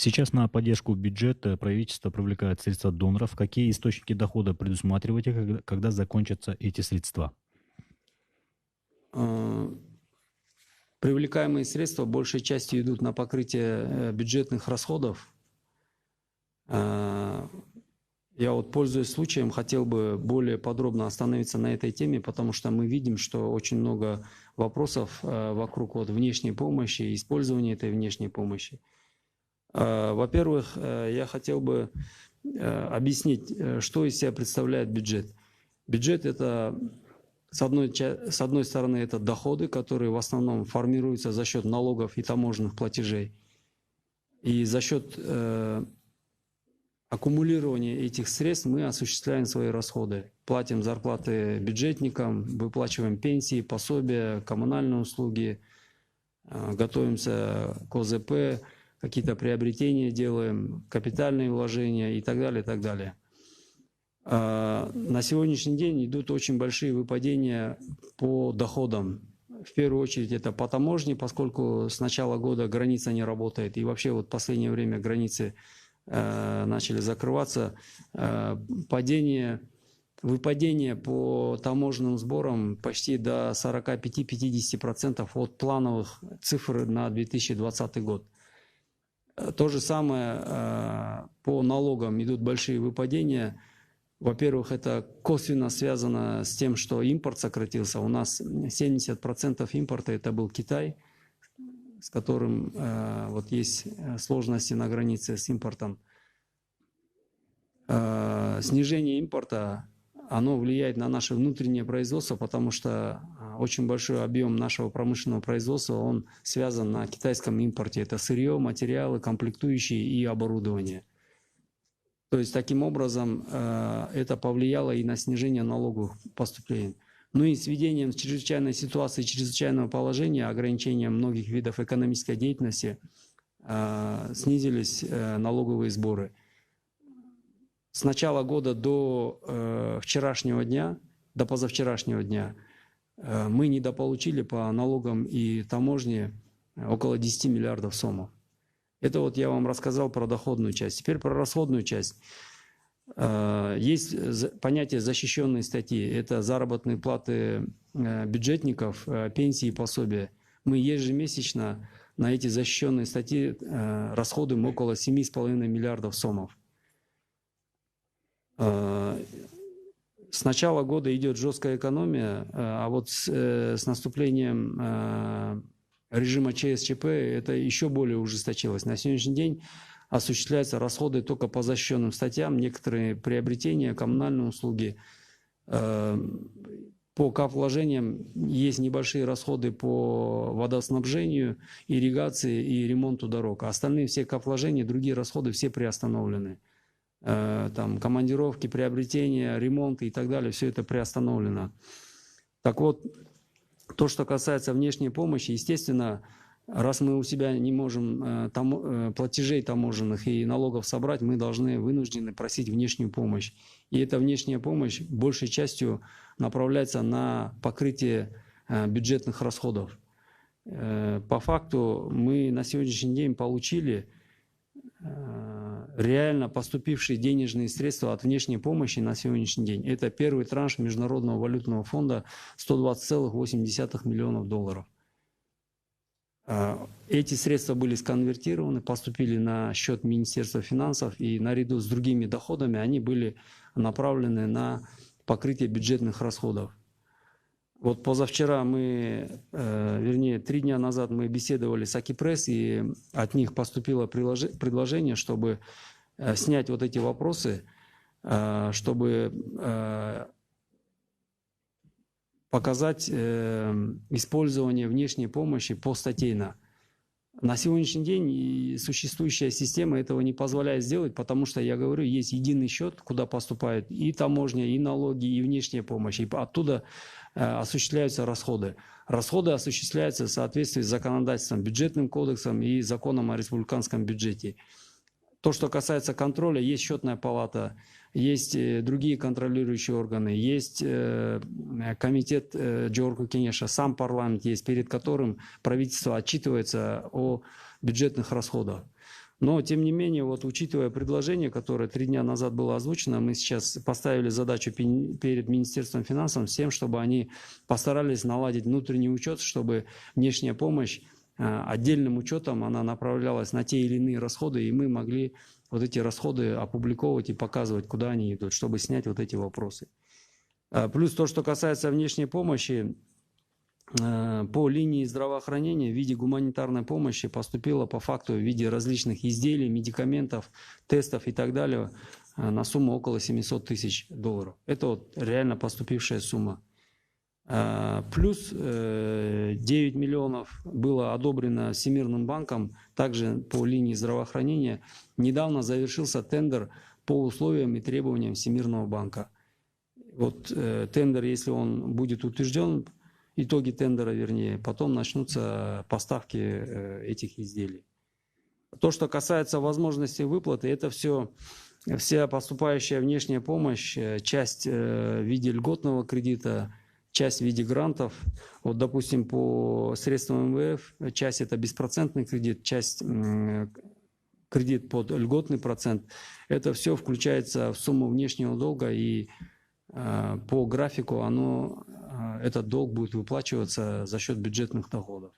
Сейчас на поддержку бюджета правительство привлекает средства доноров. Какие источники дохода предусматриваете, когда закончатся эти средства? А, Привлекаемые средства большей частью идут на покрытие бюджетных расходов. А, Я вот, пользуясь случаем, хотел бы более подробно остановиться на этой теме, потому что мы видим, что очень много вопросов вокруг внешней помощи, использования этой внешней помощи. Во-первых, я хотел бы объяснить, что из себя представляет бюджет. Бюджет — это, с одной стороны, это доходы, которые в основном формируются за счет налогов и таможенных платежей. И за счет аккумулирования этих средств мы осуществляем свои расходы. Платим зарплаты бюджетникам, выплачиваем пенсии, пособия, коммунальные услуги, готовимся к ОЗП, какие-то приобретения делаем, капитальные вложения и так далее, и так далее. На сегодняшний день идут очень большие выпадения по доходам. В первую очередь это по таможне, поскольку с начала года граница не работает. И вообще в последнее время границы начали закрываться. Выпадение по таможенным сборам почти до 45-50% от плановых цифр на 2020 год. То же самое по налогам идут большие выпадения. Во-первых, это косвенно связано с тем, что импорт сократился. У нас 70% импорта это был Китай, с которым есть сложности на границе с импортом. Снижение импорта, оно влияет на наше внутреннее производство, потому что очень большой объем нашего промышленного производства, он связан на китайском импорте. Это сырье, материалы, комплектующие и оборудование. То есть таким образом это повлияло и на снижение налоговых поступлений. Ну и с введением чрезвычайной ситуации, чрезвычайного положения, ограничением многих видов экономической деятельности снизились налоговые сборы. С начала года до вчерашнего дня, до позавчерашнего дня, мы недополучили по налогам и таможне около 10 миллиардов сомов. Это я вам рассказал про доходную часть. Теперь про расходную часть. Есть понятие защищенной статьи. Это заработные платы бюджетников, пенсии и пособия. Мы ежемесячно на эти защищенные статьи расходуем около 7,5 миллиардов сомов. С начала года идет жесткая экономия, а с наступлением режима ЧСЧП это еще более ужесточилось. На сегодняшний день осуществляются расходы только по защищенным статьям, некоторые приобретения, коммунальные услуги. По капвложениям есть небольшие расходы по водоснабжению, ирригации и ремонту дорог. А остальные все капвложения, другие расходы все приостановлены. Там командировки, приобретения, ремонт и так далее, все это приостановлено. Так вот, то, что касается внешней помощи, естественно, раз мы у себя не можем платежей таможенных и налогов собрать, мы вынуждены просить внешнюю помощь. И эта внешняя помощь большей частью направляется на покрытие бюджетных расходов. По факту мы на сегодняшний день получили реально поступившие денежные средства от внешней помощи на сегодняшний день. Это первый транш Международного валютного фонда 120,8 миллионов долларов. Эти средства были сконвертированы, поступили на счет Министерства финансов, и наряду с другими доходами они были направлены на покрытие бюджетных расходов. Позавчера 3 дня назад мы беседовали с Акипресс, и от них поступило предложение, чтобы снять эти вопросы, чтобы показать использование внешней помощи постатейно. На сегодняшний день существующая система этого не позволяет сделать, потому что, я говорю, есть единый счет, куда поступают и таможня, и налоги, и внешняя помощь, и оттуда осуществляются расходы. Расходы осуществляются в соответствии с законодательством, бюджетным кодексом и законом о республиканском бюджете. То, что касается контроля, есть счетная палата, есть другие контролирующие органы, есть комитет Джорку Кенеша, сам парламент есть, перед которым правительство отчитывается о бюджетных расходах. Но, тем не менее, вот учитывая предложение, которое 3 дня назад было озвучено, мы сейчас поставили задачу перед Министерством финансов всем, чтобы они постарались наладить внутренний учет, чтобы внешняя помощь отдельным учетом она направлялась на те или иные расходы, и мы могли вот эти расходы опубликовывать и показывать, куда они идут, чтобы снять вот эти вопросы. Плюс то, что касается внешней помощи, по линии здравоохранения в виде гуманитарной помощи поступило по факту в виде различных изделий, медикаментов, тестов и так далее на сумму около $700 тысяч. Это вот реально поступившая сумма. Плюс 9 миллионов было одобрено Всемирным банком, также по линии здравоохранения. Недавно завершился тендер по условиям и требованиям Всемирного банка. Вот тендер, если он будет утвержден, итоги тендера, вернее, потом начнутся поставки этих изделий. То, что касается возможности выплаты, это вся поступающая внешняя помощь, часть в виде льготного кредита, часть в виде грантов. Вот, допустим, по средствам МВФ, часть это беспроцентный кредит, часть кредит под льготный процент. Это все включается в сумму внешнего долга, и по графику этот долг будет выплачиваться за счет бюджетных доходов.